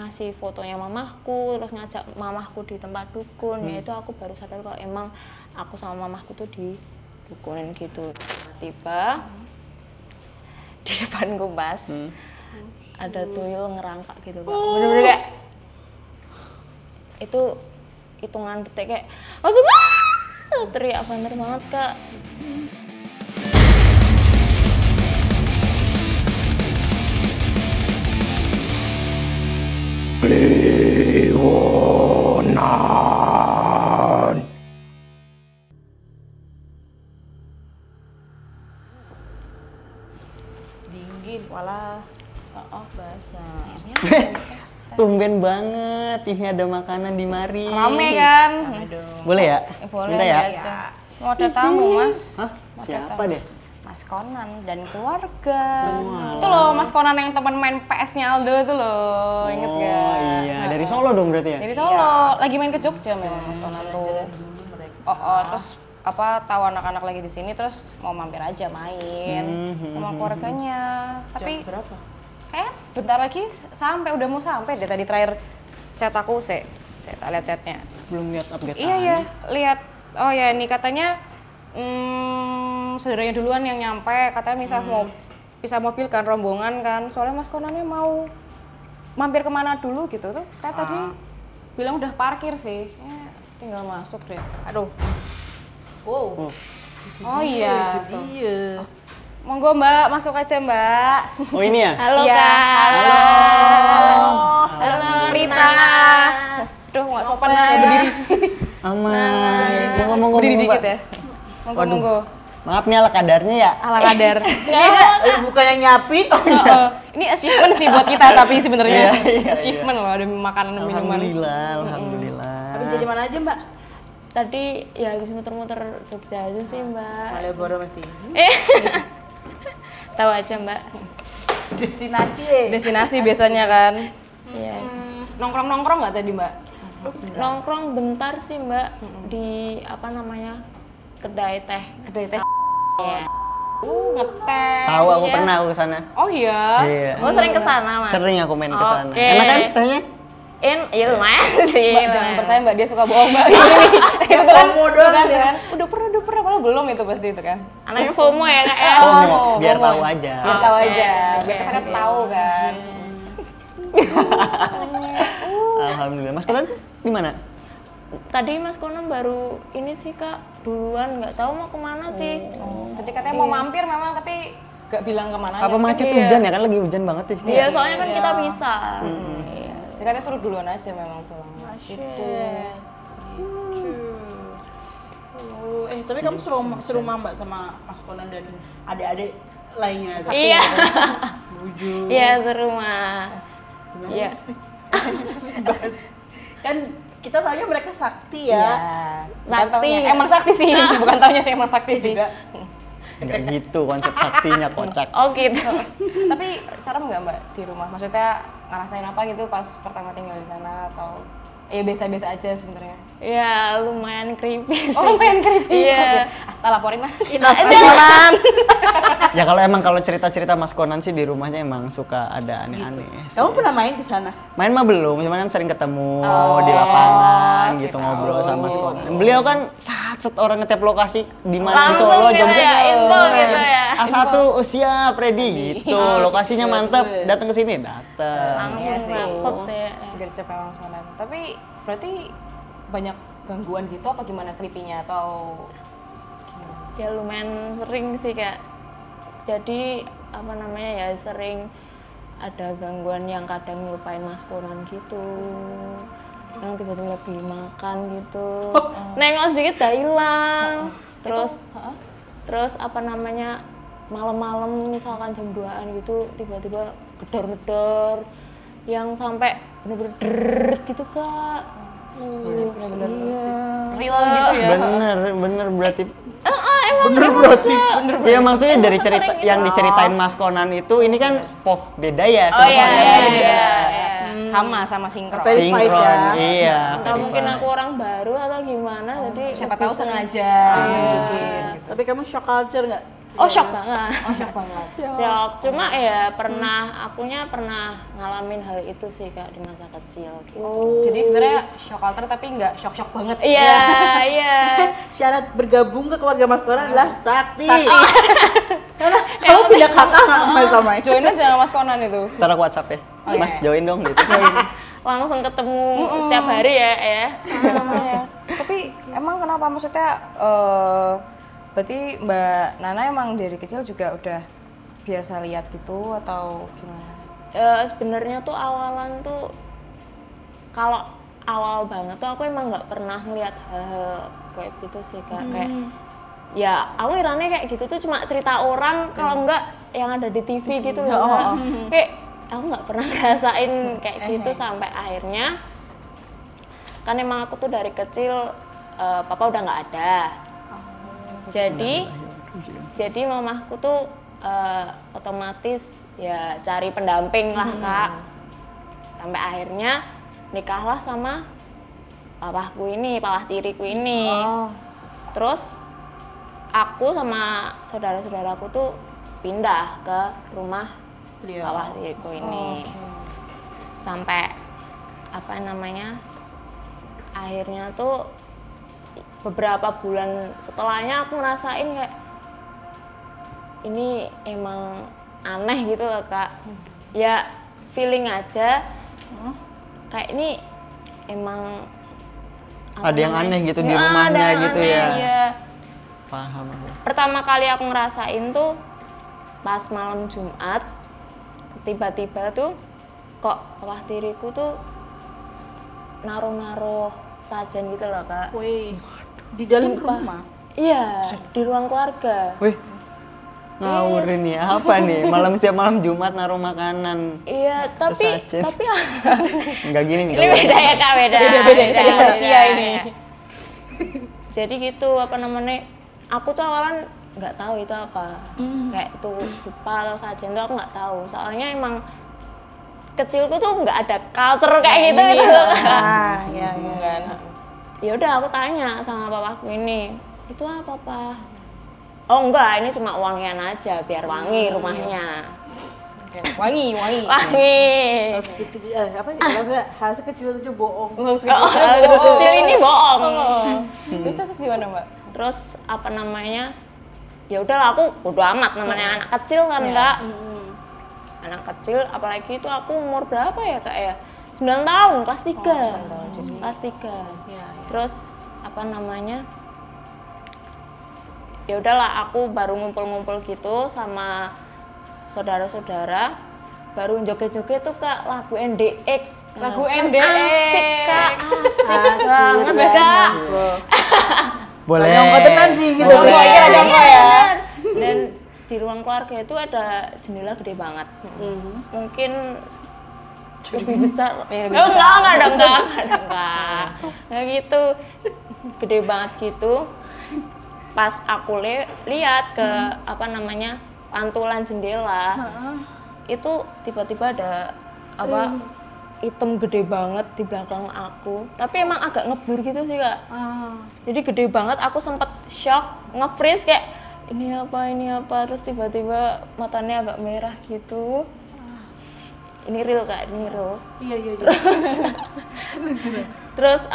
ngasih fotonya mamahku, terus ngajak mamahku di tempat dukun, ya itu aku baru sadar kalau emang aku sama mamahku tuh di dukunin gitu. Tiba di depan kumpas ada tuyul ngerangkak gitu Kak. Bener-bener kayak itu hitungan detik kayak langsung teriak bener banget Kak. Kliwonan. Dingin, walah. Basah. Tumben banget, ini ada makanan di mari. Rame kan? Boleh ya? Boleh minta ya? Mau ada tamu, Mas. Hah? Siapa deh? Mas Conan dan keluarga. Itu loh Mas Conan yang teman main PS-nya Aldo itu loh, inget gak? Oh iya, dari Solo dong berarti ya? Dari Solo, lagi main ke Jogja memang Mas Conan tuh. Terus tahu anak-anak lagi di sini terus mau mampir aja main sama keluarganya. Tapi berapa? Kayak bentar lagi udah mau sampai deh tadi terakhir chat aku saya tak lihat chatnya. Belum lihat update. Iya, lihat. Oh ya, ini katanya saudaranya duluan yang nyampe, katanya bisa mobil kan, rombongan kan. Soalnya Mas Konannya mau mampir kemana dulu gitu tuh. Kayak tadi bilang udah parkir sih. Tinggal masuk deh. Aduh. Wow. Oh iya. Itu dia. Monggo Mbak, masuk aja Mbak. Oh ini ya? Halo Iya. Kak. Halo Rita. Aduh, nggak sopan berdiri. Aman. Ngomong-ngomong Berdiri dikit Mbak. ya. Monggo. Maaf nih ala kadarnya ya. Ala kadar. Bukan yang nyapin. Ini achievement sih buat kita tapi sebenarnya Iya. achievement loh, ada makanan dan minuman. Alhamdulillah. Habis jadi mana aja Mbak? Tadi ya habis muter-muter Jogja aja sih Mbak. Malioboro mesti. Tahu aja Mbak. Destinasi biasanya kan. Iya. Nongkrong nggak tadi Mbak? Nongkrong bentar sih Mbak di apa namanya? Kedai teh. Iya. Ngeteh. Tahu aku Iya. pernah aku kesana. Oh iya. Iya. Oh sering kesana Mas? Sering aku main kesana. Oke. Enak kan tehnya? Ya lumayan sih. Mbak, jangan lumayan. percaya Mbak, dia suka bohong Mbak. Itu kan FOMO itu doang kan, dia. kan. Udah pernah malah belum itu pasti itu kan. Anaknya FOMO ya Kak ya? Biar FOMO. tahu aja. Biar tahu Oke, aja. oke. Biar kesannya tahu kan. Alhamdulillah. Mas Konan di mana? Tadi Mas Konan baru ini sih Kak duluan, nggak tahu mau kemana sih. Jadi katanya mau mampir memang tapi nggak bilang kemana. Apa macet Iya. hujan ya kan lagi hujan banget di sini. Iya ya? soalnya kan kita bisa. Iya. Jadi katanya suruh duluan aja memang pulang. Gitu. Tapi kamu serumah Mbak sama Mas Conan dan adik-adik lainnya. Iya. Bujuk. Iya serumah. Gimana Iya. sih? Kan kita taunya mereka sakti ya. Iya. Sakti. Taunya. Emang sakti sih, bukan taunya sih emang sakti sih. Juga. Enggak gitu konsep saktinya kocak. Oh gitu. Tapi serem nggak Mbak di rumah? Maksudnya ngerasain apa gitu pas pertama tinggal di sana atau ya biasa-biasa aja sebenarnya? Ya lumayan creepy sih. Oh lumayan creepy. Iya. Tak laporin lah. Jangan. Ya kalau cerita-cerita Mas Konan sih di rumahnya emang suka ada aneh-aneh. sih. Kamu pernah main ke sana? Main mah belum, cuman kan sering ketemu Oh, di lapangan sih gitu tahu. ngobrol sama Mas Konan. Beliau kan set orang ngetep lokasi di mana di Langsung Solo, gitu Jogja. ya, info gitu ya. A1 siap ready gitu. Lokasinya mantep, datang ke sini datang. Iya Langsung sih. maksud ya. Gercep memang sebenarnya. Tapi berarti banyak gangguan gitu apa gimana creepy-nya atau gimana? Ya lumayan sering sih Kak. Jadi apa namanya ya sering ada gangguan yang kadang nyerupain Mas Konan gitu. Yang tiba-tiba lagi makan gitu. Nengok sedikit dah hilang. Terus apa namanya malam-malam misalkan jam 2-an gitu tiba-tiba gedor-gedor yang sampai bener-bener deret gitu Kak. Bener-bener Iya. real gitu ya. Bener berarti. Bener berarti. Iya maksudnya dari cerita sesering yang itu. diceritain Mas Konan itu ini kan pov beda ya Oh sama iya, Konan. iya, beda. iya. Sama sinkron. Verified ya. Iya. Entah mungkin aku orang baru atau gimana, jadi Siapa tahu sengaja nunjukin gitu. Tapi kamu shock culture nggak? Oh, shock banget. Oh, shock banget. Shock. Cuma ya akunya pernah ngalamin hal itu sih Kak di masa kecil gitu. Jadi sebenarnya shock culture tapi nggak shock banget. Iya, iya. Syarat bergabung ke keluarga Mas Konan adalah sakti. Karena kamu punya kakak nggak sama itu? Join aja sama Mas Konan itu. Ntar aku WhatsApp ya. Mas join dong gitu. Langsung ketemu setiap hari ya. Tapi emang kenapa maksudnya berarti Mbak Nana emang dari kecil juga udah biasa lihat gitu atau gimana? Sebenarnya tuh awalan tuh kalau awal banget tuh aku emang nggak pernah ngeliat hal kayak gitu sih Kak. Kayak ya aku irane kayak gitu tuh cuma cerita orang kalau enggak yang ada di TV gitu loh. Kak. Kayak aku nggak pernah ngerasain kayak gitu sampai akhirnya kan emang aku tuh dari kecil papa udah nggak ada. Jadi mamahku tuh otomatis ya cari pendamping lah Kak. Sampai akhirnya nikahlah sama papahku ini, papah tiriku ini. Terus aku sama saudara-saudaraku tuh pindah ke rumah papah tiriku ini. Sampai akhirnya tuh beberapa bulan setelahnya aku ngerasain kayak ini emang aneh gitu loh Kak. Ya feeling aja kayak ini emang Ada yang aneh gitu di rumahnya gitu ya. Iya. Paham aku. Pertama kali aku ngerasain tuh pas malam Jumat, tiba-tiba tuh kok papah tiriku tuh naruh-naruh sajen gitu loh Kak. Wih, di dalam rumah. Iya, di ruang keluarga. Wih, ngawur ini apa nih? Setiap malam Jumat naruh makanan. Iya, tapi sajen. Enggak gini nih. ini beda ya Kak, beda. Beda manusia ini. Jadi gitu aku tuh awalan nggak tahu itu apa. Kayak itu dupa atau sajen tuh aku nggak tahu. Soalnya emang kecilku tuh nggak ada culture kayak gitu loh. Iya. Ya udah aku tanya sama papaku ini, itu apa Pak? Oh enggak, ini cuma wangian aja biar wangi rumahnya. Wangi. Hal sekecil hal sekecil itu bohong. Hal kecil ini bohong. Terus gimana Mbak? Terus ya udahlah aku bodo amat namanya anak kecil kan Kak. Anak kecil apalagi itu aku umur berapa ya Kak ya? 9 tahun, kelas 3. Kelas 3. Terus ya udahlah aku baru ngumpul-ngumpul gitu sama saudara-saudara, baru joget-joget tuh Kak lagu NDX. Lagu NDX. Asik Kak, asik banget Kak. Boleh. Jongko tenan sih gitu. Jongko ya. Dan di ruang keluarga itu ada jendela gede banget. Mungkin lebih besar. Enggak gitu. Gede banget gitu. Pas aku lihat ke pantulan jendela, itu tiba-tiba ada hitam gede banget di belakang aku. Tapi emang agak ngeblur gitu sih Kak. Jadi gede banget, aku sempet shock, nge-freeze kayak ini apa, terus tiba-tiba matanya agak merah gitu. Ini real Kak, ini real. Iya. Terus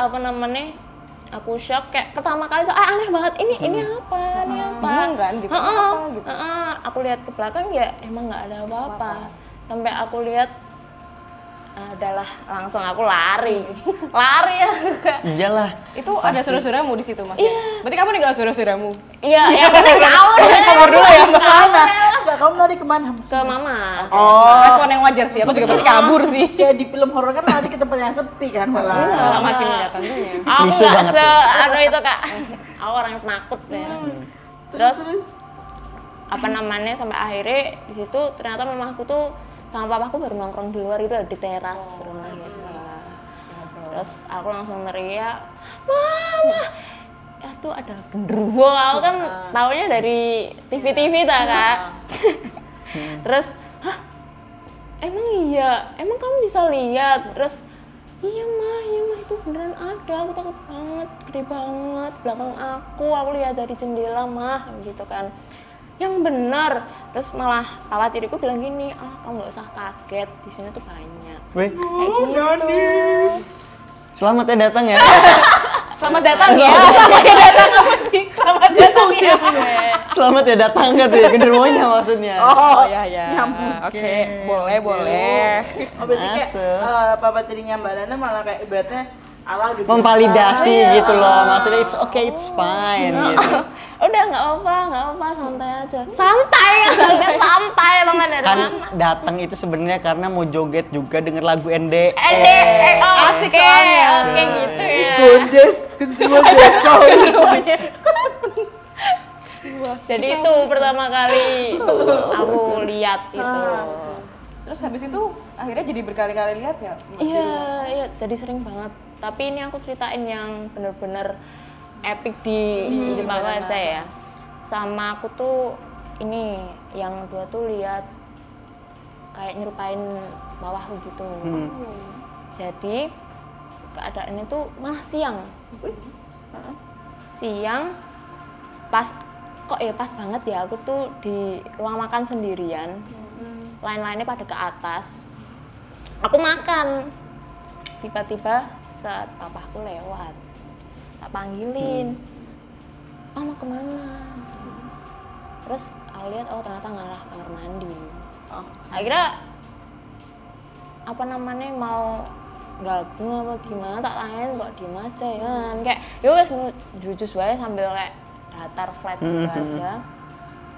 aku shock kayak pertama kali aneh banget ini apa Bingung kan gitu apa gitu. Aku lihat ke belakang ya emang nggak ada apa-apa. Sampai aku lihat adalah langsung aku lari ya Kak. Iyalah. Itu ada saudara-saudaramu di situ Mas? Iya. Berarti kamu ninggal saudara-saudaramu? Iya, yang bener kamu Kabur dulu ya Mbak. Enggak, kamu lari kemana? ke mama. Respon yang wajar sih, aku juga pasti kabur sih. Kayak di film horor kan lari ke tempat yang sepi kan malah. Malah makin lihat tentunya. Aku Misu nggak banget itu Kak. Aku orang yang penakut ya. Terus sampai akhirnya di situ ternyata mamaku tuh sama papaku baru nongkrong di luar itu di teras rumah kita. Terus aku langsung teriak, "Mama!" Ya tuh ada genderuwo, aku kan taunya dari TV-TV Kak. Terus, "Hah? Emang iya? Emang kamu bisa lihat?" Terus, iya mah itu beneran ada, aku takut banget, gede banget belakang aku lihat dari jendela mah gitu kan. yang bener. Terus malah papa tiriku bilang gini, kamu nggak usah kaget, di sini tuh banyak. Weh, Kayak gitu. selamat ya datang ya. Selamat datang ya. Selamat datang apa sih? Selamat datang ya. Selamat ya datang kan tuh ya, genderuwonya maksudnya. Oh, ya ya. nyambung. Oke, boleh. Oh, berarti kayak Masuk. papa tirinya Mbak Nana malah kayak ibaratnya Allah udah Memvalidasi biasa. gitu loh, maksudnya it's okay, it's fine gitu. Udah nggak apa, santai aja. Santai, santai lo nggak dari Kan mana? datang itu sebenarnya karena mau joget juga denger lagu NDE. Asik soalnya. Oke gitu ya. Gondes, kedua desa. Jadi itu pertama kali aku lihat itu. Terus habis itu akhirnya jadi berkali-kali lihat nggak? Iya, jadi sering banget. Tapi ini aku ceritain yang bener-bener epic di hidup aku aja ya. Sama aku tuh ini yang dua tuh lihat kayak nyerupain bawahku gitu. Jadi keadaannya tuh malah siang. Siang pas pas banget ya aku tuh di ruang makan sendirian. Lain-lainnya pada ke atas. Aku makan. Tiba-tiba saat papaku lewat, tak panggilin. Mau kemana? Terus aku lihat ternyata ngarah kamar mandi. Akhirnya mau gabung apa gimana, tak tanyain kok diem aja ya kan. Kayak ya wes jujus wae sambil kayak datar flat gitu aja.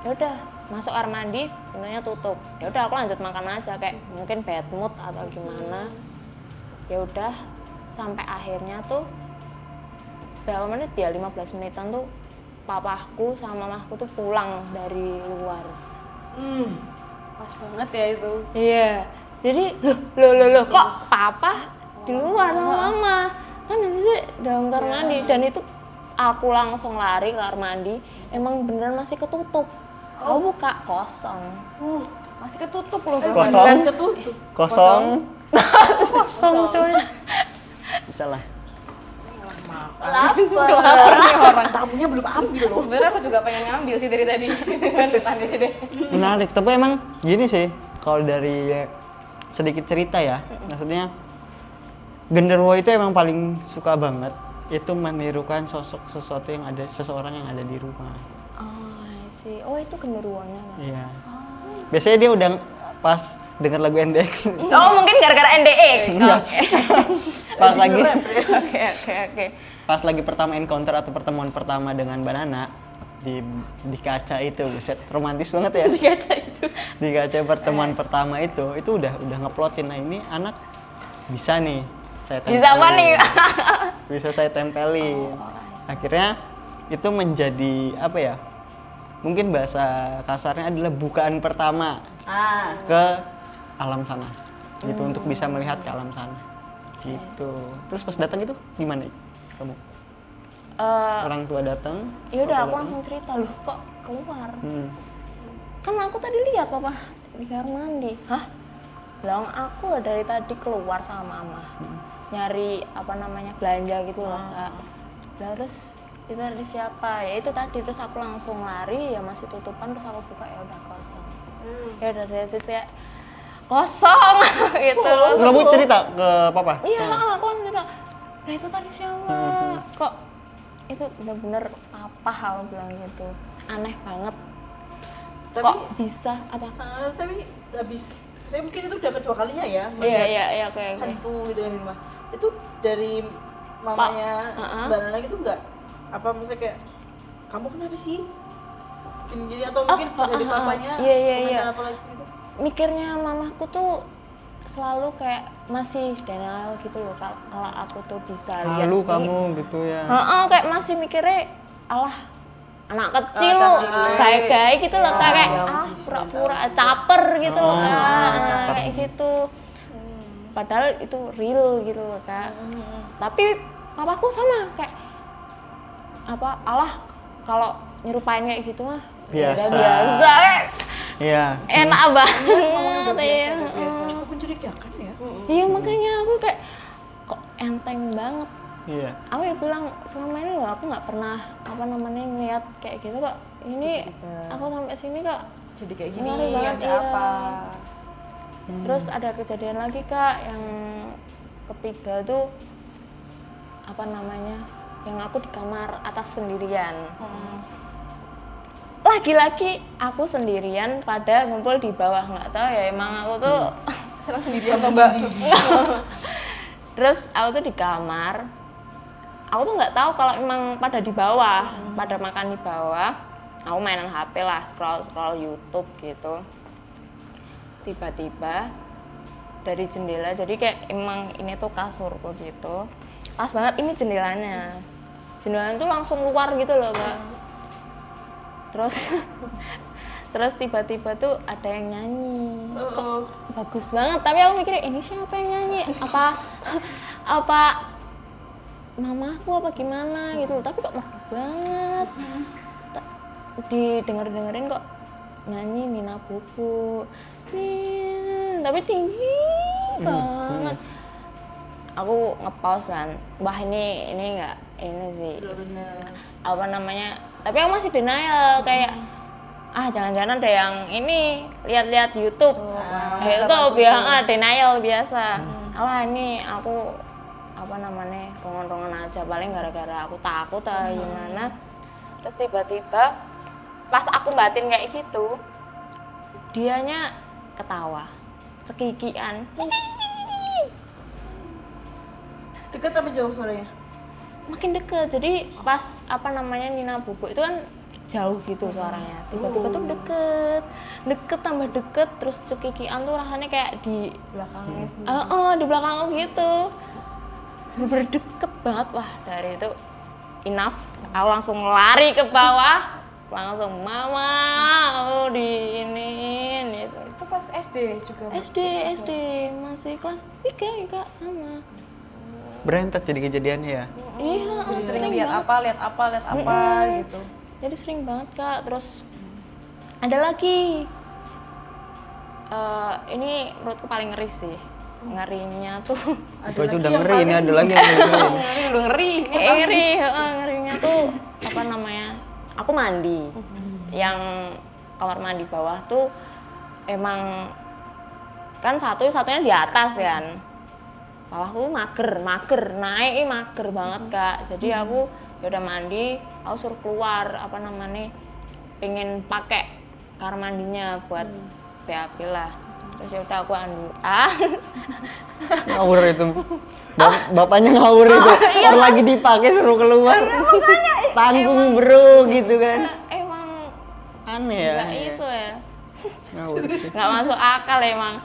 Ya udah masuk kamar mandi, pintunya tutup. Ya udah aku lanjut makan aja, kayak mungkin bad mood atau gimana. Ya udah sampai akhirnya tuh berapa menit ya, 15 menitan tuh papaku sama mamaku tuh pulang dari luar. Pas banget ya itu. Iya. Jadi loh kok papa di luar sama mama? Kan nanti sih dalam kamar mandi, dan itu aku langsung lari ke kamar mandi. Emang beneran masih ketutup. Aku buka kosong. Masih ketutup loh. Kosong. Dan ketutup. Kosong coy. Bisa lah. Lapar. Tamunya belum ambil loh. Sebenarnya aku juga pengen ngambil sih dari tadi. Tanya aja deh. Menarik, tapi emang gini sih, kalau dari sedikit cerita ya, maksudnya genderuwo itu emang paling suka banget itu menirukan sosok seseorang yang ada di rumah. Oh, I see. Oh, itu genderuwonya kan? Iya. Biasanya dia udah pas denger lagu NDE. Oh, mungkin gara-gara NDE. Iya. Pas lagi Oke. pas lagi pertama encounter atau pertemuan pertama dengan Mbak Nana di kaca itu, buset, romantis banget ya. Di kaca itu. Di kaca pertemuan pertama itu udah ngeplotin, nah ini anak bisa nih saya tempelin. Bisa apa nih? Bisa saya tempelin. Akhirnya itu menjadi apa ya? Mungkin bahasa kasarnya adalah bukaan pertama ke alam sana. Gitu, untuk bisa melihat ke alam sana. Gitu. Terus pas datang itu gimana kamu? Orang tua datang? Ya udah papa aku datang? langsung cerita, loh kok keluar? Kan aku tadi lihat papa di kamar mandi. Hah? Bilang aku dari tadi keluar sama mama. Nyari belanja gitu loh, Kak. Lah terus itu dari siapa? Ya itu tadi. Terus aku langsung lari, ya masih tutupan, terus aku buka, ya udah kosong. Ya udah dari situ ya kosong gitu. Kamu cerita ke papa? Iya, aku langsung cerita. Nah itu tadi siapa? Kok itu bener-bener apa, aku bilang gitu. Aneh banget. Tapi, Kok bisa apa? tapi habis, saya mungkin itu udah kedua kalinya ya Iya, oke. hantu gitu kan di rumah. Itu dari mamanya Mbak Nana gitu nggak? Apa misalnya kayak, kamu kenapa sih? Gini atau mungkin dari papanya Iya. komentar apa lagi gitu? Mikirnya mamaku tuh selalu kayak masih denial gitu loh, kalau aku tuh bisa lihat. Lalu kamu gitu ya. Kayak masih mikirnya alah anak kecil caci. gaya-gaya gitu loh, kayak masih pura-pura caper gitu loh, Kak. caper. Kayak gitu. Padahal itu real gitu loh, Kak. Tapi papaku sama kayak alah kalau nyerupain kayak gitu mah Biasa. udah biasa. Iya. Enak banget ya. Cukup mencurigakan ya. Iya, makanya aku kayak kok enteng banget. Iya. Aku ya bilang selama ini loh aku nggak pernah ngeliat kayak gitu kok. ini aku sampai sini kok jadi kayak gini, ngeri banget ada ya. apa? Terus ada kejadian lagi Kak yang ketiga tuh apa namanya, yang aku di kamar atas sendirian. Lagi-lagi aku sendirian pada ngumpul di bawah, nggak tahu ya emang aku tuh Senang sendirian apa Mbak? Terus aku tuh di kamar, aku tuh nggak tahu kalau emang pada di bawah, pada makan di bawah. Aku mainan HP lah, scroll YouTube gitu. Tiba-tiba dari jendela, jadi kayak emang ini tuh kasurku gitu. Pas banget ini jendelanya. Jendelanya tuh langsung keluar gitu loh Kak. Terus tiba-tiba tuh ada yang nyanyi. Kok bagus banget, tapi aku mikir ini siapa yang nyanyi? Apa mamaku apa gimana gitu. Tapi kok merdu banget. Didengerin kok nyanyi Nina Bobo. Tapi tinggi banget. Aku nge-pause kan. Wah ini enggak ini sih. Apa namanya? Tapi aku masih denial kayak jangan-jangan ada yang ini lihat-lihat YouTube. Itu biasa denial biasa. Alah ini aku apa namanya rongon-rongon aja, paling gara-gara aku takut atau gimana. Terus tiba-tiba pas aku batin kayak gitu, dianya ketawa, cekikian. Dekat apa jauh suaranya? Makin deket, jadi pas apa namanya Nina Bobo itu kan jauh gitu suaranya, tiba-tiba tuh deket tambah deket, terus cekikian tuh rasanya kayak di Belakangnya sih. di belakang aku gitu, bener deket banget. Wah dari itu enough, aku langsung lari ke bawah, langsung mama diinin gitu. Itu pas SD juga? SD masih kelas 3 ya Kak, sama. Berentet jadi kejadiannya ya? Iya, Jadi sering sering lihat banget. apa gitu. Jadi sering banget Kak. Terus ada lagi, ini menurutku paling ngeri sih. Ngerinya tuh Itu aja udah ngeri, ini ada lagi yang ngeri. Ini udah ngeri. ngerinya tuh apa namanya, aku mandi. Yang kamar mandi bawah tuh emang kan satunya di atas kan, bawahku mager naik mager banget Kak. Jadi aku ya udah mandi, aku suruh keluar apa namanya, pengen pakai kamar mandinya buat BAB lah. Terus ya udah aku Ngawur itu. Bapaknya ngawur itu. Orang lagi dipakai suruh keluar. Tanggung bro gitu kan. emang Aneh ya. nggak itu ya, Ngawur. nggak masuk akal emang.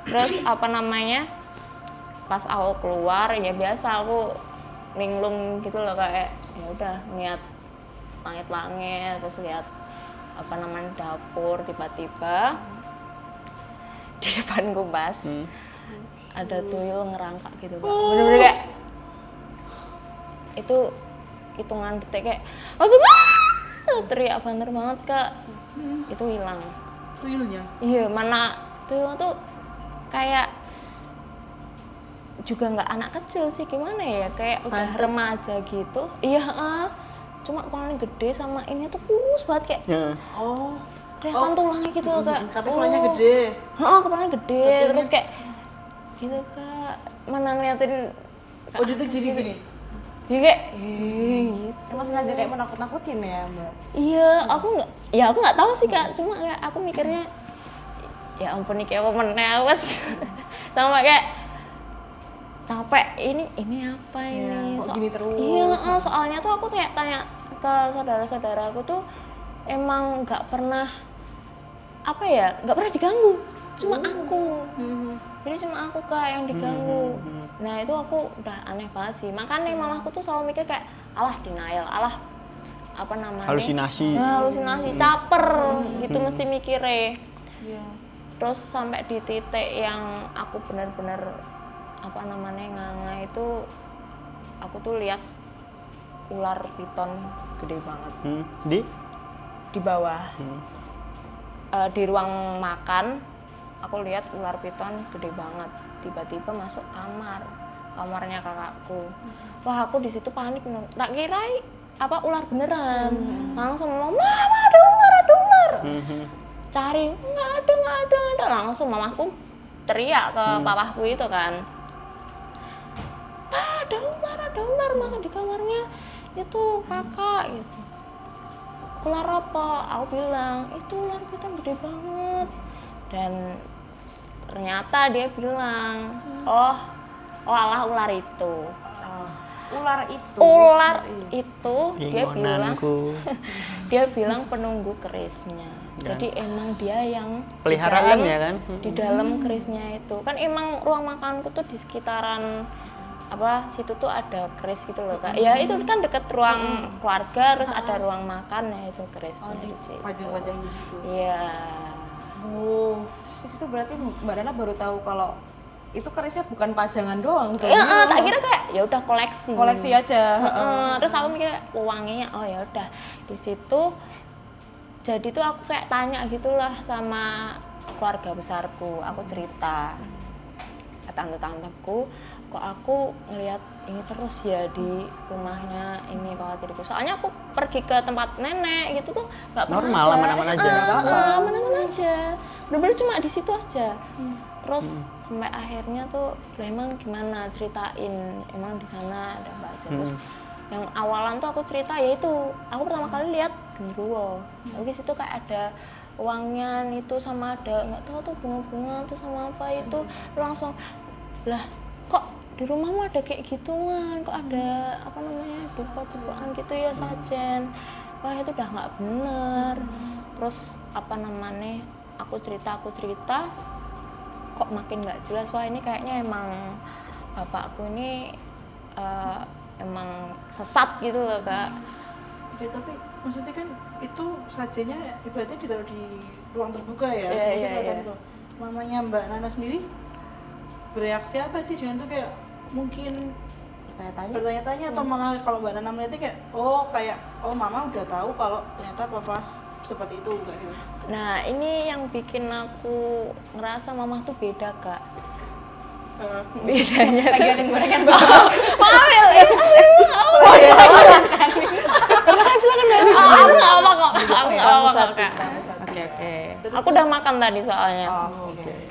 Terus apa namanya, pas aku keluar ya biasa aku linglung gitu loh, kayak ya udah niat langit-langit, terus lihat apa namanya dapur, tiba-tiba di depan kubas ada tuyul ngerangkak gitu Kak. Bener-bener kayak itu hitungan detik kayak langsung teriak banter banget Kak. Itu hilang. Tuyulnya? Iya, mana tuyul tuh kayak juga nggak anak kecil sih, gimana ya, kayak udah remaja gitu. Iya, cuma kepalanya gede sama ini tuh kurus banget kayak kelihatan tulangnya gitu loh Kak. Tapi kepalanya gede. Kepalanya gede, terus kayak gitu Kak. Mana ngeliatin Kak, Dia tuh jadi gini? dia kayak gitu. Emang sengaja kayak menakut-nakutin ya Mbak? Iya, aku nggak tahu sih Kak, cuma kayak aku mikirnya ya ampun nih kayak apa menewes sama kayak capek, ini apa ini kok gini terus? Iya, soalnya tuh aku kayak tanya ke saudara-saudaraku tuh emang nggak pernah apa ya, nggak pernah diganggu, cuma aku. Jadi cuma aku Kak yang diganggu. Nah itu aku udah aneh banget sih, makanya mamaku tuh selalu mikir kayak alah denial, alah apa namanya, Halusinasi. halusinasi, caper gitu mesti mikirnya. Iya. Terus sampai di titik yang aku benar-benar apa namanya nganga itu, aku tuh lihat ular piton gede banget di bawah. Di ruang makan aku lihat ular piton gede banget, tiba-tiba masuk kamarnya kakakku. Wah aku di situ panik, tak kira apa ular beneran. Langsung ngomong mama dong, cari nggak ada, langsung mamaku teriak ke papaku itu kan, "Pak, ada ular masa di kamarnya itu kakak," gitu. "Ular apa?" Aku bilang, "Itu ular piton gede banget." Dan ternyata dia bilang, oh alah ular itu. Ular itu dia bilang penunggu kerisnya. Jadi emang dia yang peliharaan ya kan? Di dalam kerisnya itu kan emang ruang makanku tuh di sekitaran situ tuh ada keris gitu loh Kak. Ya itu kan deket ruang keluarga, terus ada ruang makan ya itu kerisnya di situ. Pajang-pajang di situ. Iya. Oh, di situ berarti Mbak Nana baru tahu kalau itu kerisnya bukan pajangan doang. Iya, tak kira kayak ya udah koleksi aja. Terus aku mikir wanginya, oh ya udah di situ. Jadi tuh aku kayak tanya gitulah sama keluarga besarku, aku cerita ke tante-tanteku, kok aku ngelihat ini terus ya di rumahnya ini Pak Tiriku. Soalnya aku pergi ke tempat nenek gitu tuh nggak pernah normal, aman-aman aja. Aman-aman aja, bener-bener cuma di situ aja. Terus sampai akhirnya tuh, lah emang gimana, ceritain emang di sana ada apa aja. Terus yang awalan tuh aku cerita yaitu aku pertama kali lihat genderuwo. Lalu di situ kayak ada wangian itu sama ada nggak tahu tuh bunga-bunga tuh sama apa itu. Terus langsung, lah kok di rumahmu ada kayak gituan, kok ada jepot-jepotan gitu ya sajen. Wah itu udah nggak bener. Terus aku cerita kok makin nggak jelas. Wah ini kayaknya emang bapakku ini emang sesat gitu loh Kak. Ya, tapi maksudnya kan itu sajennya ibaratnya ditaruh di ruang terbuka ya. Itu. Mamanya Mbak Nana sendiri bereaksi apa sih? Jangan tuh kayak mungkin bertanya-tanya atau malah kalau Mbak Nana melihatnya kayak mama udah tahu kalau ternyata papa seperti itu kayak gitu. Nah ini yang bikin aku ngerasa mama tuh beda Kak. Bedanya lagi ada gorengan Ambil ya. Silakan. Aku nggak apa kok. Kak. Oke. Aku udah makan tadi soalnya. Oke.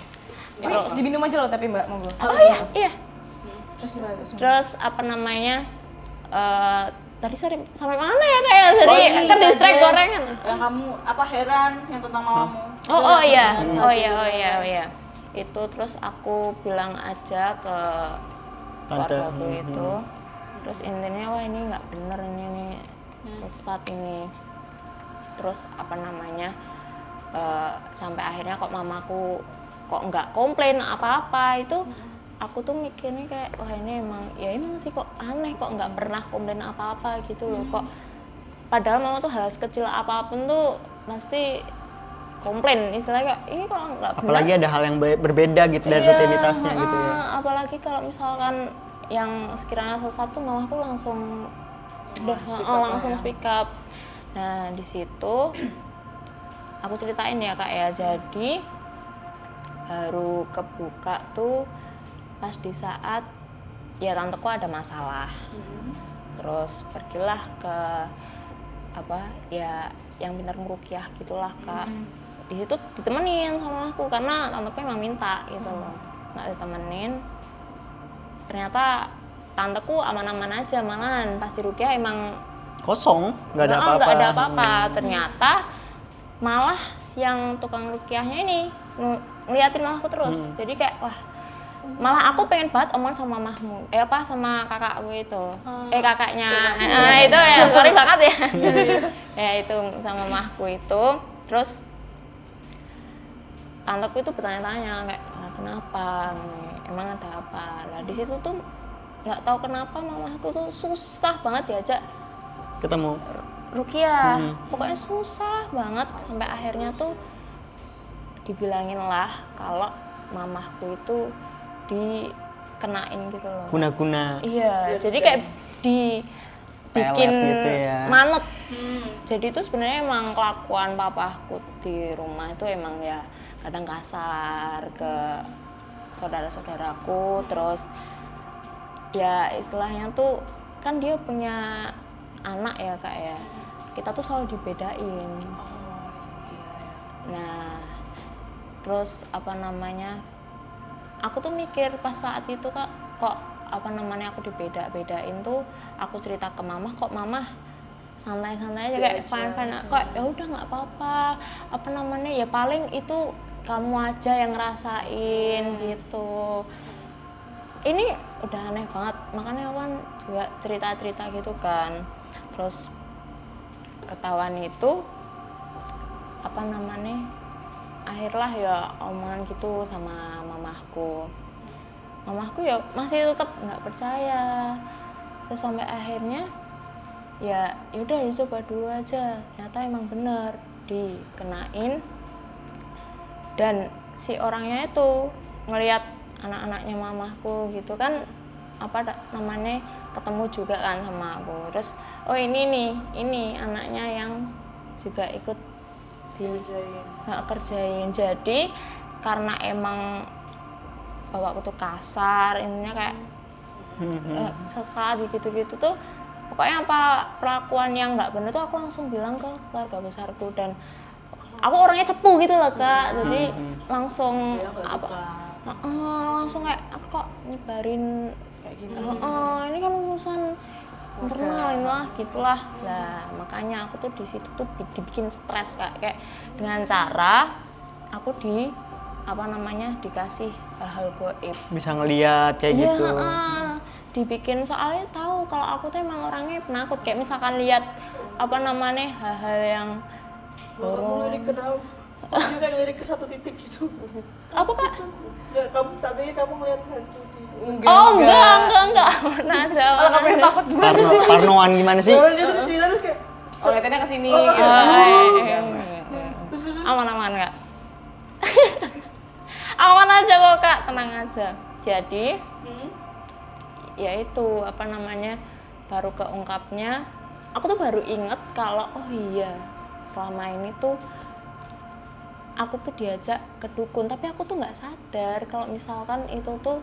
Ini diminum aja loh tapi Mbak, monggo. Oh iya. Terus tadi sampai mana ya kayak jadi terdistract gorengan. Yang kamu heran yang tentang mamamu? Oh iya. Itu terus aku bilang aja ke keluargaku itu. Terus intinya wah ini nggak bener ini sesat ini. Terus sampai akhirnya kok mamaku kok nggak komplain apa-apa itu. Aku tuh mikirnya kayak wah ini emang sih kok aneh kok nggak pernah komplain apa-apa gitu loh. Kok padahal mama tuh hal sekecil apapun tuh pasti komplain, istilahnya kayak ini kok nggak benar. Apalagi ada hal yang berbeda gitu dari rutinitasnya gitu ya. Apalagi kalau misalkan yang sekiranya sesat tuh mamaku langsung speak up. Nah di situ aku ceritain ya Kak ya, jadi baru kebuka tuh pas di saat ya tanteku ada masalah. Terus pergilah ke yang pintar meruqyah gitulah Kak. Di situ ditemenin sama aku karena tanteku emang minta gitu loh. Nggak ditemenin. Ternyata tanteku aman-aman aja, malahan pas di ruqyah emang kosong, nggak ada apa-apa. Nggak ada apa-apa. Ternyata malah yang tukang ruqyahnya ini ngeliatin mamaku terus. Jadi kayak wah, malah aku pengen banget omongan sama mamahmu, sama kakakku itu, kakaknya, itu ya, sorry banget ya, ya itu sama mamahku itu. Terus tanteku itu bertanya-tanya kayak, kenapa, emang ada apa? Lah di situ tuh nggak tahu kenapa mamahku tuh susah banget diajak ketemu ruqyah, pokoknya susah banget sampai akhirnya tuh dibilangin lah kalau mamahku itu dikenain gitu loh. Guna-guna. Iya, jadi kayak dibikin gitu ya. manut. Jadi itu sebenarnya emang kelakuan papaku di rumah itu emang ya kadang kasar ke saudara-saudaraku, terus ya istilahnya tuh kan dia punya anak ya Kak ya. Kita tuh selalu dibedain. Nah, terus apa namanya, aku tuh mikir pas saat itu kok apa namanya aku dibeda-bedain tuh, aku cerita ke mama, kok mama santai-santai aja kayak fine-fine, kok ya udah nggak apa-apa, apa namanya ya paling itu kamu aja yang ngerasain gitu. Ini udah aneh banget, makanya aku kan juga cerita-cerita gitu kan. Terus ketahuan itu apa namanya, akhirlah ya omongan gitu sama mamahku ya masih tetap nggak percaya. Terus sampai akhirnya ya udah dicoba dulu aja, ternyata emang bener dikenain. Dan si orangnya itu ngelihat anak-anaknya mamahku gitu kan, apa namanya, ketemu juga kan sama aku. Terus oh ini anaknya yang juga ikut kerjain. Jadi karena emang bapakku tuh kasar, intinya kayak sesaat gitu-gitu tuh, pokoknya apa perlakuan yang nggak bener tuh aku langsung bilang ke keluarga besarku. Dan aku orangnya cepu gitu loh Kak, jadi langsung langsung kayak aku kok nyebarin kayak gini, ini kan urusan internal inilah gitulah. Nah makanya aku tuh di situ tuh dibikin stres kayak dengan cara aku dikasih hal-hal goib, bisa ngelihat kayak gitu. Dibikin, soalnya tahu kalau aku tuh emang orangnya penakut, kayak misalkan lihat apa namanya hal-hal yang kamu lirik kenapa? Kamu kayak lirik ke satu titik gitu. Apa Kak? Enggak, tapi kamu ngeliat hantu di enggak pernah aja. Kalau kamu takut gimana sih? Parnoan gimana sih? Kalau dia tuh cerita tuh kayak Lihatnya ke sini. Aman Kak. Aman aja kok Kak, tenang aja. Jadi ya itu apa namanya, baru keungkapnya, aku tuh baru inget kalau oh iya selama ini tuh aku tuh diajak ke dukun, tapi aku tuh nggak sadar kalau misalkan itu tuh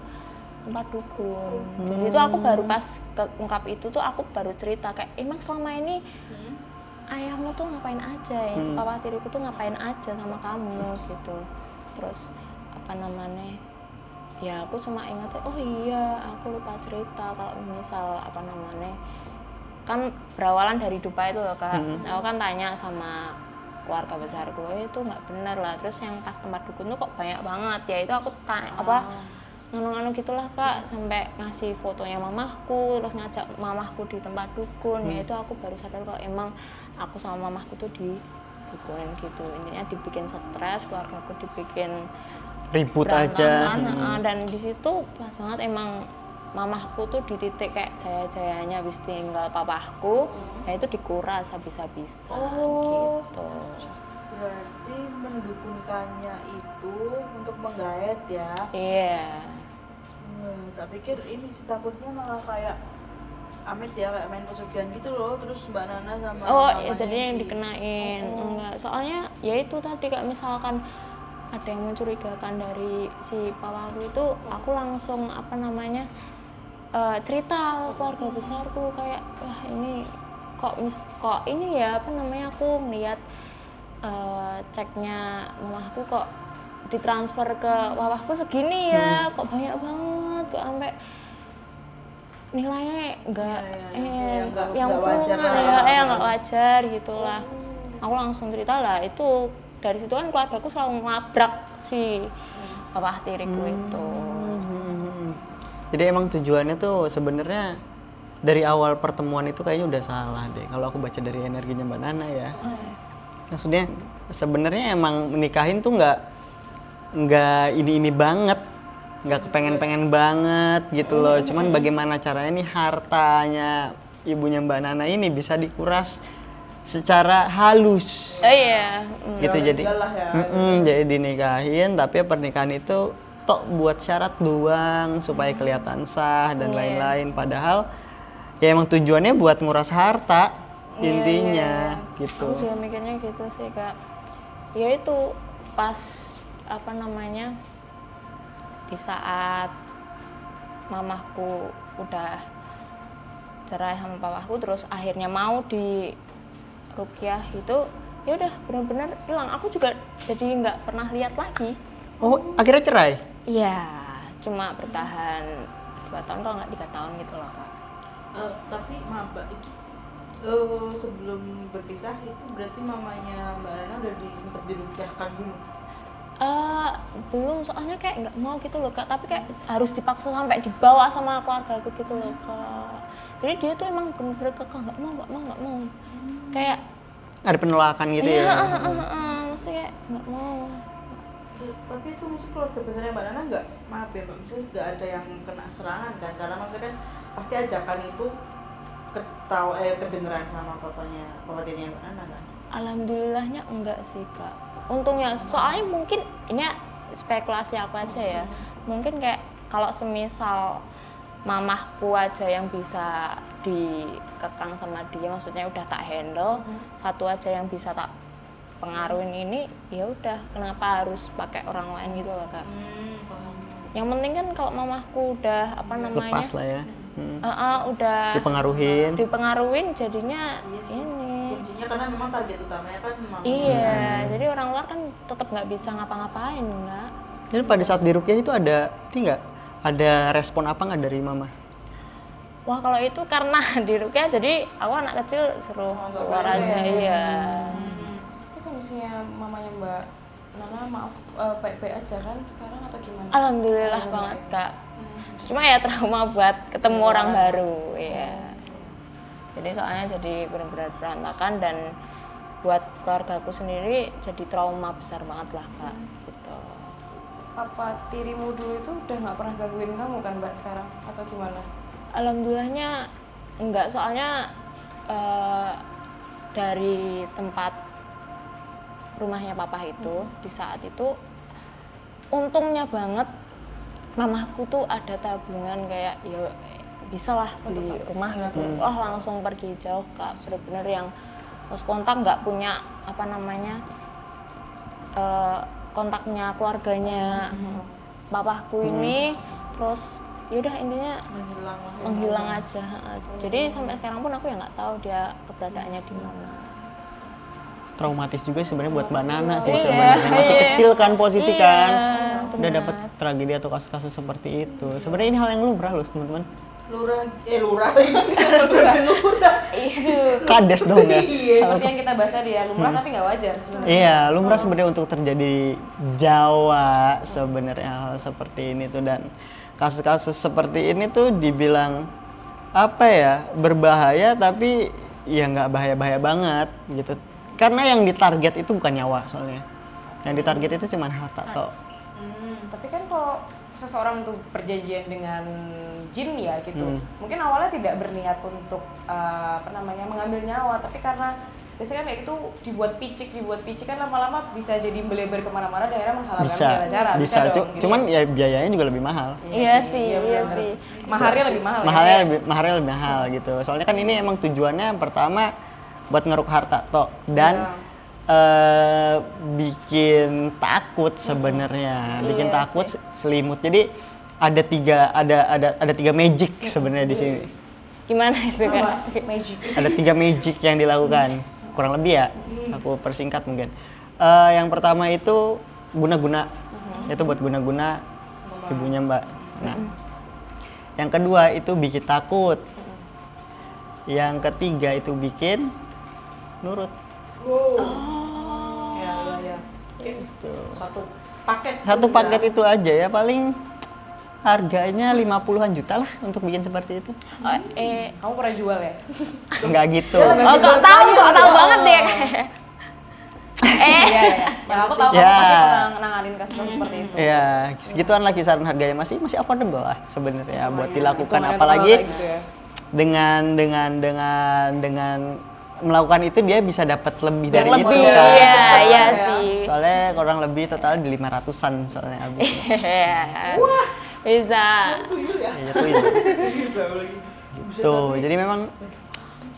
tempat dukun. Jadi itu aku baru pas keungkap itu tuh aku baru cerita kayak emang selama ini ayahmu tuh ngapain aja ya, papa tiriku tuh ngapain aja sama kamu gitu. Terus apa namanya, ya aku cuma ingat oh iya aku lupa cerita kalau misal apa namanya, kan berawalan dari dupa itu loh Kak. Aku kan tanya sama keluarga besarku, itu nggak benar lah. Terus yang pas tempat dukun tuh kok banyak banget ya, itu aku tanya nganu-nganu gitulah Kak, sampai ngasih fotonya mamahku, terus ngajak mamahku di tempat dukun. Ya itu aku baru sadar kalau emang aku sama mamahku tuh didukunin gitu. Intinya dibikin stres, keluargaku dibikin ribut aja. Dan di situ pas banget emang mamahku tuh di titik kayak jaya-jayanya habis tinggal papahku, ya itu dikuras habis-habisan gitu. Berarti mendukunkannya itu untuk menggait ya? Iya. Tak pikir ini sih, takutnya malah kayak Amit ya, kayak main pesugihan gitu loh, terus Mbak Nana sama ya jadinya yang dikenain. Enggak, soalnya ya itu tadi kayak misalkan ada yang mencurigakan dari si papaku itu, aku langsung apa namanya cerita ke keluarga besarku kayak wah ini kok ini ya apa namanya, aku ngeliat ceknya mamahku kok ditransfer ke papahku segini ya, kok banyak banget, kok sampai nilainya yang wajar nggak wajar gitulah. Aku langsung cerita lah, itu dari situ kan keluargaku selalu ngelabrak si papa tiriku itu. Jadi emang tujuannya tuh sebenarnya dari awal pertemuan itu kayaknya udah salah deh kalau aku baca dari energinya Mbak Nana ya. Maksudnya sebenarnya emang menikahin tuh nggak ini banget, nggak kepengen banget gitu loh. Cuman bagaimana caranya nih hartanya ibunya Mbak Nana ini bisa dikuras secara halus. Gitu jadi jadi dinikahin, tapi pernikahan itu tok buat syarat doang supaya kelihatan sah dan lain-lain, padahal ya emang tujuannya buat nguras harta intinya gitu. Aku juga mikirnya gitu sih Kak. Ya itu pas apa namanya, di saat mamahku udah cerai sama papaku, terus akhirnya mau di ruqyah itu, ya udah benar-benar hilang. Aku juga jadi nggak pernah lihat lagi. Oh, akhirnya cerai? Iya, cuma bertahan 2 tahun kalau nggak 3 tahun gitu loh Kak. Tapi Mbak itu sebelum berpisah itu berarti mamanya Mbak Nana udah sempat diruqyahkan dulu? Belum, soalnya kayak nggak mau gitu loh Kak, tapi kayak harus dipaksa sampai dibawa sama keluarga aku gitu loh Kak. Jadi dia tuh emang bener-bener kekeh, nggak mau. Kayak Ada penolakan gitu iya, ya? mesti kayak nggak mau. Tapi itu maksud keluarga besarnya Mbak Nana nggak, maaf ya Mbak, maksudnya nggak ada yang kena serangan kan? Karena maksudnya kan pasti ajakan itu kedengeran sama papa tirinya Mbak Nana kan? Alhamdulillahnya enggak sih Kak. Untungnya, soalnya mungkin ini spekulasi aku aja ya. Mungkin kayak kalau semisal mamahku aja yang bisa dikekang sama dia, maksudnya udah tak handle, satu aja yang bisa tak pengaruhin ini, ya udah kenapa harus pakai orang lain gitu loh Kak. Yang penting kan kalau mamahku udah apa namanya, Lepas lah ya. udah dipengaruhin jadinya ini. Kuncinya karena memang target utamanya kan mama. Iya, jadi orang luar kan tetap nggak bisa ngapa-ngapain enggak. Jadi pada saat diruqyah itu ada respon apa nggak dari mama? Wah kalau itu karena di ruqyah jadi aku anak kecil suruh keluar aja iya. Tapi kondisinya mamanya Mbak Nana maaf baik-baik aja kan sekarang atau gimana? Alhamdulillah banget Kak. Cuma ya trauma buat ketemu orang baru ya. Jadi soalnya jadi benar-benar berantakan dan buat keluarga aku sendiri jadi trauma besar banget lah Kak gitu. Papa tirimu dulu itu udah nggak pernah gangguin kamu kan Mbak sekarang atau gimana? Alhamdulillahnya enggak, soalnya dari tempat rumahnya papa itu di saat itu untungnya banget mamaku tuh ada tabungan kayak ya bisa lah beli rumah gitu. Langsung pergi jauh Kak, bener-bener yang pos kontak nggak punya apa namanya kontaknya keluarganya papaku ini, terus yaudah intinya menghilang aja. Jadi sampai sekarang pun aku ya nggak tahu dia keberadaannya di mana. Traumatis juga sebenarnya buat Mbak Nana sih sebenarnya. Masih kecil kan posisi kan. Udah dapat tragedi atau kasus-kasus seperti itu. Sebenarnya ini hal yang lumrah loh teman-teman. Lurah. Kades dong ya. Seperti yang kita bahas tadi ya, lumrah tapi nggak wajar sebenarnya. Iya, lumrah sebenarnya untuk terjadi Jawa sebenarnya hal seperti ini tuh, dan kasus-kasus seperti ini tuh dibilang apa ya, berbahaya tapi ya nggak bahaya-bahaya banget gitu. Karena yang ditarget itu bukan nyawa soalnya. Yang ditarget itu cuma harta toh. Tapi kan kalau seseorang tuh perjanjian dengan jin ya gitu, mungkin awalnya tidak berniat untuk mengambil nyawa, tapi karena biasanya kan kayak gitu dibuat picik kan lama-lama bisa jadi melebar kemana-mana dan akhirnya menghalalkan segala cara. Bisa dong, cuman ya biayanya juga lebih mahal. Iya sih. Maharnya lebih mahal. Maharnya lebih mahal gitu. Soalnya kan ini emang tujuannya pertama buat ngeruk harta toh, dan bikin takut sebenarnya, bikin takut selimut. Jadi ada tiga magic sebenarnya di sini. Gimana itu Kak? Magic. Ada 3 magic yang dilakukan, kurang lebih ya. Aku persingkat mungkin. Yang pertama itu guna-guna, itu buat guna-guna ibunya Mbak. Nah, yang kedua itu bikin takut. Yang ketiga itu bikin nurut. Ya. Gitu. Satu paket itu aja ya, paling harganya 50-an juta lah untuk bikin seperti itu. Kamu pernah jual ya? Enggak gitu. Kok tahu banget deh. Iya. Yang aku tahu kamu pasti pernah nanganin kasus-kasus seperti itu. Iya, segituan lah kisaran harganya, masih affordable lah sebenarnya buat dilakukan, apalagi gitu ya. dengan melakukan itu dia bisa dapat lebih dari itu kan. Iya sih. Soalnya kurang lebih total di 500-an soalnya habis. Wah, bisa. Iya tuh. Gitu. Jadi memang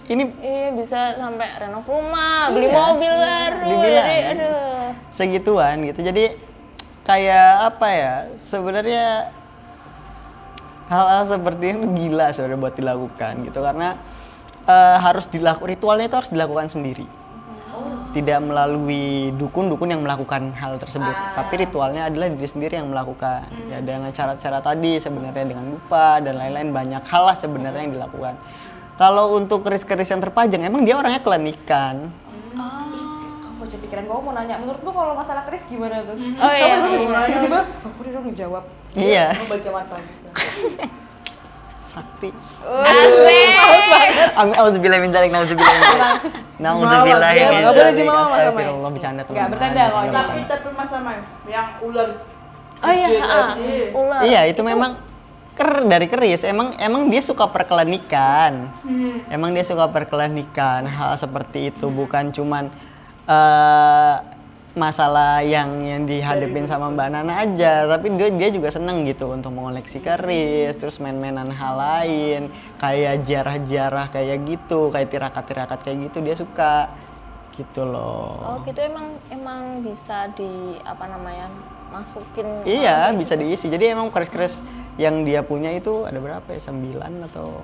ini bisa sampai renov rumah, beli mobil baru. Jadi segituan gitu. Jadi kayak apa ya? Sebenarnya hal-hal seperti ini gila sebenarnya buat dilakukan gitu, karena ritualnya itu harus dilakukan sendiri. tidak melalui dukun-dukun yang melakukan hal tersebut, tapi ritualnya adalah diri sendiri yang melakukan. Ya dengan syarat-syarat tadi sebenarnya dengan lupa dan lain-lain, banyak hal lah sebenarnya yang dilakukan. Kalau untuk keris-keris yang terpajang, emang dia orangnya kelenikan. Aku jadi pikiran kamu mau nanya, menurutmu kalau masalah keris gimana tuh? Oh iya. Tiba-tiba aku udah ngejawab. Iya. Mau baca mata gitu. Sakti. Asik. Auzubillahi min dzalik, nauzubillahi min dzalik. Nauzubillahi min Nggak boleh dzalik. Jumawa, Mas Amai. Astagfirullah, bercanda teman. Nggak, bercanda kok ini. Tapi Mas Amai, yang ular Oh iya, gede tadi. ular. Iya, itu memang dari keris. Emang dia suka perkelenikan. Emang dia suka perkelenikan, hal seperti itu bukan cuman masalah yang dihadapin sama Mbak Nana aja, tapi dia juga seneng gitu untuk mengoleksi keris, terus main-mainan hal lain, kayak jarah-jarah kayak gitu, kayak tirakat-tirakat kayak gitu dia suka gitu loh. Oh gitu, emang bisa di apa namanya masukin. Iya, bisa diisi. Jadi emang keris-keris yang dia punya itu ada berapa ya? 9 atau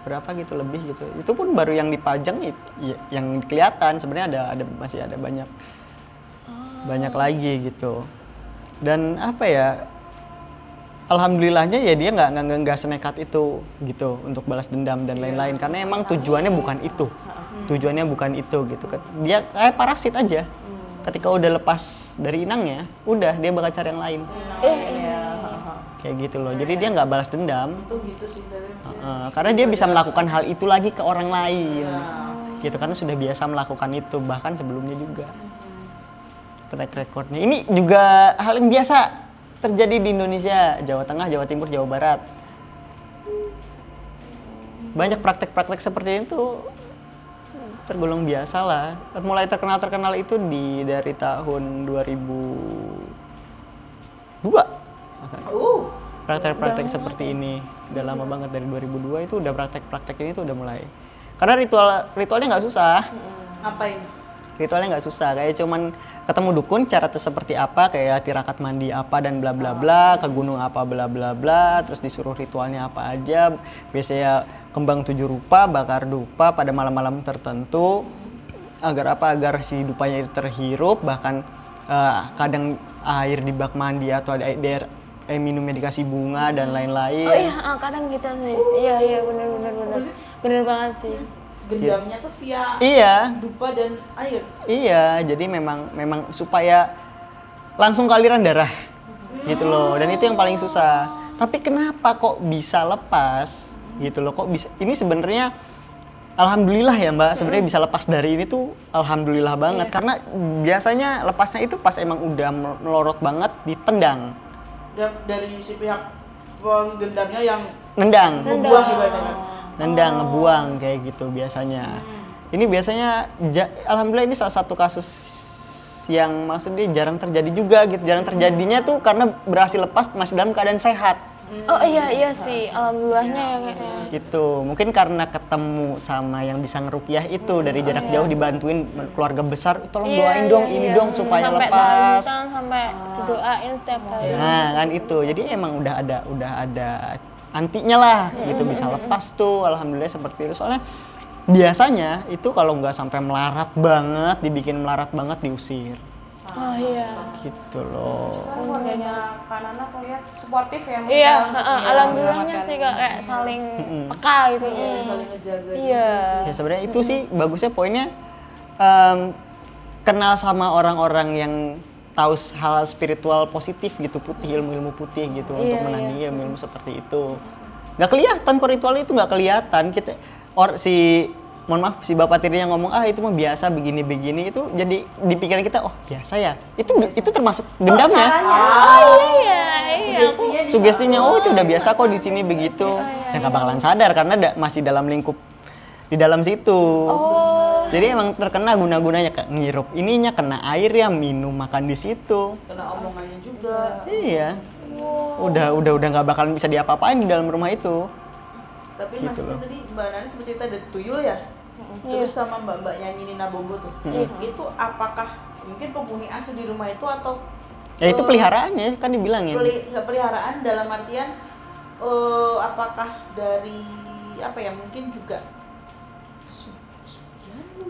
berapa gitu, lebih gitu. Itu pun baru yang dipajang yang kelihatan, sebenarnya masih ada banyak lagi gitu. Dan apa ya, alhamdulillahnya ya dia nggak senekat itu gitu untuk balas dendam dan lain-lain, karena emang tujuannya bukan itu gitu. Dia kayak parasit aja, ketika udah lepas dari inangnya udah dia bakal cari yang lain. Kayak gitu loh, jadi dia nggak balas dendam. Itu gitu sih Karena dia bisa melakukan hal itu lagi ke orang lain gitu, karena sudah biasa melakukan itu bahkan sebelumnya juga. Track recordnya ini juga hal yang biasa terjadi di Indonesia, Jawa Tengah, Jawa Timur, Jawa Barat. Banyak praktek-praktek seperti itu tergolong biasa lah. Mulai terkenal itu dari tahun 2002. Praktek-praktek seperti ini udah lama banget, dari 2002 itu udah praktek-praktek ini tuh udah mulai. Karena ritualnya nggak susah. Ngapain? Ritualnya nggak susah, kayak cuman ketemu dukun, cara seperti apa, kayak tirakat mandi apa dan bla bla bla, ke gunung apa bla bla bla, terus disuruh ritualnya apa aja. Biasanya kembang 7 rupa, bakar dupa pada malam-malam tertentu, agar si dupanya itu terhirup, bahkan kadang air di bak mandi atau air minumnya dikasih bunga dan lain-lain. Oh iya, kadang gitu sih. Iya bener banget sih. Gendamnya tuh via dupa dan air. Iya, jadi memang supaya langsung ke aliran darah gitu loh, dan itu yang paling susah. Tapi kenapa kok bisa lepas gitu loh, kok bisa? Ini sebenarnya alhamdulillah ya Mbak, sebenarnya bisa lepas dari ini tuh alhamdulillah banget. Karena biasanya lepasnya itu pas emang udah melorot banget, ditendang. Dari si pihak penggendamnya yang nendang ngebuang kayak gitu biasanya. Ini biasanya alhamdulillah ini salah satu kasus yang maksudnya jarang terjadi juga gitu. Jarang terjadinya tuh karena berhasil lepas masih dalam keadaan sehat. Oh iya sih, alhamdulillahnya ya kayaknya. Gitu. Mungkin karena ketemu sama yang bisa ngeruqyah itu dari jarak jauh, dibantuin keluarga besar, tolong doain dong ini dong supaya sampai lepas. Sampai didoain setiap kali. Nah, kan itu. Jadi emang udah ada antinya lah gitu, bisa lepas tuh, alhamdulillah seperti itu. Soalnya biasanya itu kalau nggak sampai dibikin melarat banget diusir. Oh iya. Gitu loh. Keluarganya Kak Nana aku lihat suportif ya. Iya, alhamdulillahnya sih kayak saling peka gitu. Saling ngejaga. Iya. Ya sebenarnya itu sih bagusnya poinnya, kenal sama orang-orang yang tahu hal spiritual positif gitu, ilmu putih gitu, untuk menandingi ilmu seperti itu. Nggak kelihatan kok, ritual itu nggak kelihatan. Si bapak tirinya ngomong itu mah biasa begini-begini, itu jadi di pikiran kita, oh biasa ya, itu termasuk gendamnya. Iya. Sugestinya itu udah biasa kok di sini begitu. Ya nggak bakalan sadar karena masih dalam lingkup di dalam situ. Jadi emang terkena guna-gunanya, ngirup ininya, kena air ya, minum, makan di situ. Kena omongannya juga. Iya. Udah nggak bakalan bisa diapa-apain di dalam rumah itu. Tapi Gitu Mas loh. tadi Mbak Nani sempat cerita ada tuyul ya? Terus sama mbak-mbak nyanyi Nina Bobo tuh. Itu apakah mungkin penghuni asli di rumah itu atau Ya itu peliharaannya kan dibilangin. Peliharaan dalam artian apakah dari apa ya, mungkin juga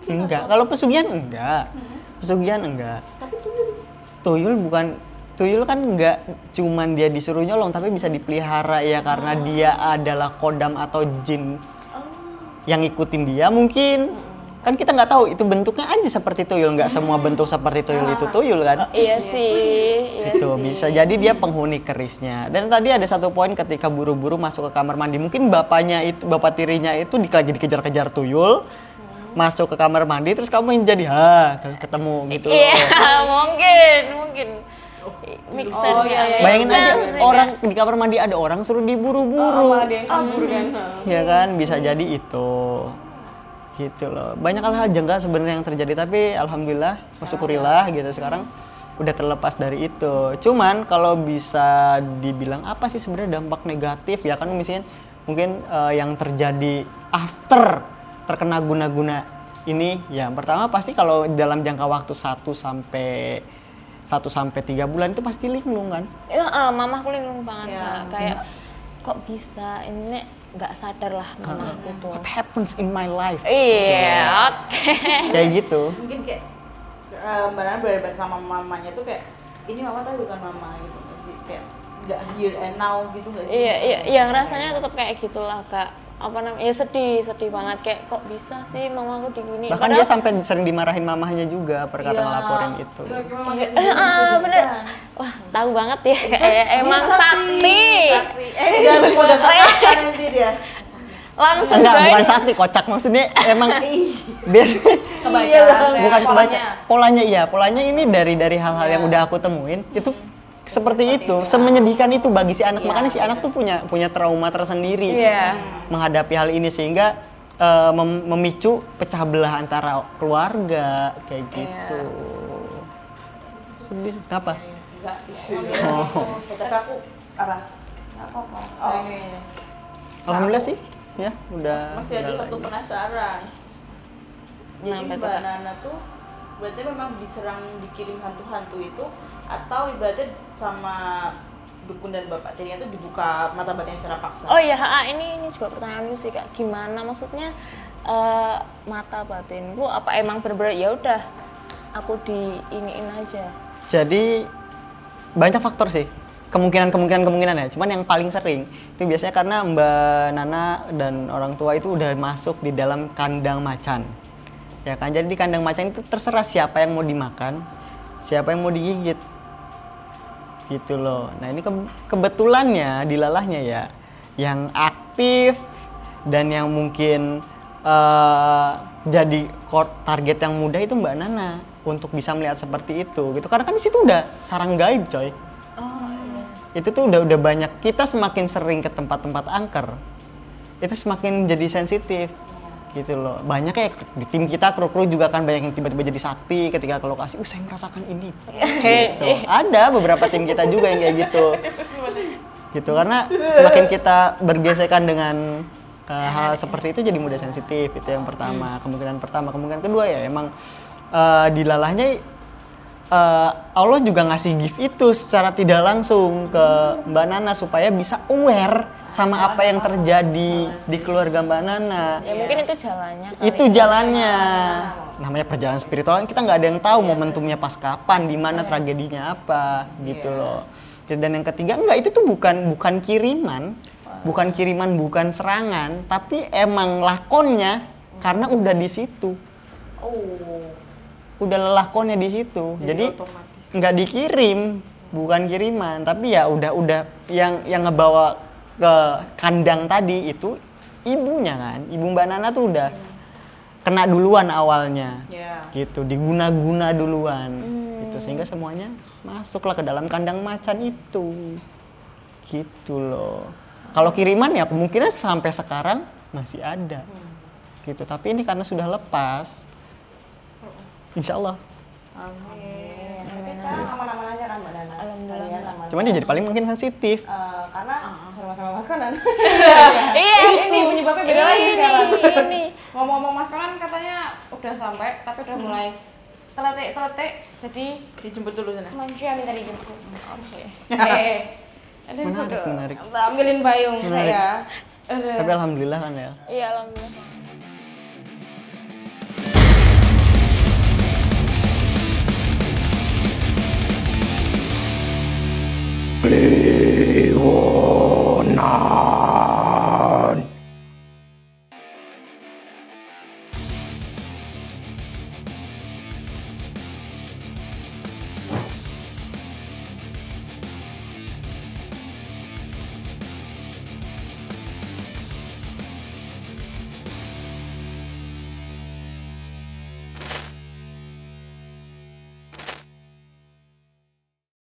Enggak, kalau pesugihan enggak. Pesugihan enggak. Tapi Tuyul kan enggak cuman dia disuruh nyolong, tapi bisa dipelihara ya karena dia adalah kodam atau jin yang ngikutin dia mungkin. Kan kita nggak tahu itu bentuknya aja seperti tuyul, nggak semua bentuk seperti tuyul itu tuyul kan. Iya sih. Gitu, bisa jadi dia penghuni kerisnya. Dan tadi ada satu poin ketika buru-buru masuk ke kamar mandi, mungkin bapak tirinya itu lagi dikejar-kejar tuyul, masuk ke kamar mandi, terus kamu yang jadi ketemu gitu. Iya, mungkin. Make sense ya. Bayangin aja orang di kamar mandi ada orang suruh diburu-buru. Malah dia yang kabur kan. Ya kan, bisa jadi itu. Gitu loh. Banyak hal-hal janggal sebenarnya yang terjadi, tapi alhamdulillah, syukurillah gitu sekarang udah terlepas dari itu. Cuman kalau bisa dibilang apa sih sebenarnya dampak negatif ya kan, misalnya mungkin yang terjadi after terkena guna-guna ini, yang pertama pasti kalau dalam jangka waktu 1 sampai 3 bulan itu pasti linglung kan? Iya, mamaku linglung banget, Ya. Kak. Kayak kok bisa ini nggak sadar lah mamaku tuh. What happens in my life? Iya, oke. Kayak gitu. mungkin kayak Mbak Nana berdebat sama mamanya tuh kayak ini mama tapi bukan mama gitu nggak sih, kayak nggak here and now gitu nggak sih? Iya, rasanya tetap kayak gitulah, Kak. Apa namanya? Ya sedih banget, kayak kok bisa sih mamaku digini. Bahkan dia sampai sering dimarahin mamahnya juga perkara Iya. ngelaporin itu. bener. Wah, tahu banget ya. Kayak emang sakti. Dia mau daftar apa nanti dia? Langsung Enggak, join. bukan sakti, kocak maksudnya emang biasa Iya, bukan kebaca. Polanya ini dari hal-hal yang udah aku temuin itu seperti itu, semenyedihkan itu bagi si anak. Makanya si anak tuh punya trauma tersendiri Iya. menghadapi hal ini, sehingga memicu pecah belah antara keluarga kayak gitu. Sedih, kenapa? Enggak, tapi aku apa? Enggak apa-apa. Alhamdulillah sih, ya udah. Masih ada udah satu lagi. penasaran. Jadi Kenapa tuh, Mbak Kak? Nana tuh berarti memang diserang, dikirim hantu-hantu itu, atau ibaratnya sama dukun dan bapak tirinya tuh dibuka mata batinnya secara paksa? Oh iya, ini juga pertanyaanku sih, Kak. Gimana maksudnya mata batinku apa emang bener-bener ya udah aku diiniin aja. Jadi banyak faktor sih, kemungkinan ya. Cuman yang paling sering itu biasanya karena Mbak Nana dan orang tua itu udah masuk di dalam kandang macan, ya kan. Jadi di kandang macan itu terserah siapa yang mau dimakan, siapa yang mau digigit, gitu loh. Nah ini kebetulannya dilalahnya ya, yang aktif dan yang mungkin jadi target yang mudah itu Mbak Nana untuk bisa melihat seperti itu gitu, karena kan di situ udah sarang gaib coy. Oh iya. Itu tuh udah banyak, kita semakin sering ke tempat-tempat angker itu semakin jadi sensitif gitu loh. Banyak ya di tim kita, kru juga kan banyak yang tiba-tiba jadi sakti ketika ke lokasi, saya merasakan ini gitu. Ada beberapa tim kita juga yang kayak gitu karena semakin kita bergesekan dengan hal seperti itu jadi mudah sensitif. Itu yang pertama, kemungkinan kedua ya emang dilalahnya Allah juga ngasih gift itu secara tidak langsung ke Mbak Nana supaya bisa aware sama apa yang terjadi di keluarga Mbak Nana. Ya mungkin itu jalannya kali. Itu jalannya. Namanya perjalanan spiritual, kita nggak ada yang tahu momentumnya pas kapan, di mana tragedinya apa gitu loh. Dan yang ketiga, enggak, itu tuh bukan kiriman, bukan serangan, tapi emang lakonnya karena udah di situ. Udah lelakonnya di situ. Jadi nggak dikirim, bukan kiriman, tapi ya udah yang ngebawa ke kandang tadi itu ibunya kan. Ibu Mbak Nana tuh udah kena duluan awalnya. Gitu, diguna-guna duluan. Gitu, sehingga semuanya masuklah ke dalam kandang macan itu. Gitu loh. Kalau kiriman ya kemungkinan sampai sekarang masih ada. Gitu, tapi ini karena sudah lepas. Insya Allah. Amin. Tapi sekarang aman-aman aja kan Mbak Nana? Alhamdulillah. Kalian aman. Cuman dia jadi paling mungkin sensitif. Karena sama-sama Mas Konan. Iya, Ini penyebabnya beda lagi sekarang. Ini. Ngomong-ngomong Mas Konan katanya udah sampai, tapi udah mulai teletek, jadi Dijemput dulu sana. manusia minta dijemput. Oke. Aduh, Menarik. ambilin payung saya. Tapi alhamdulillah kan ya. Iya, alhamdulillah. Klik.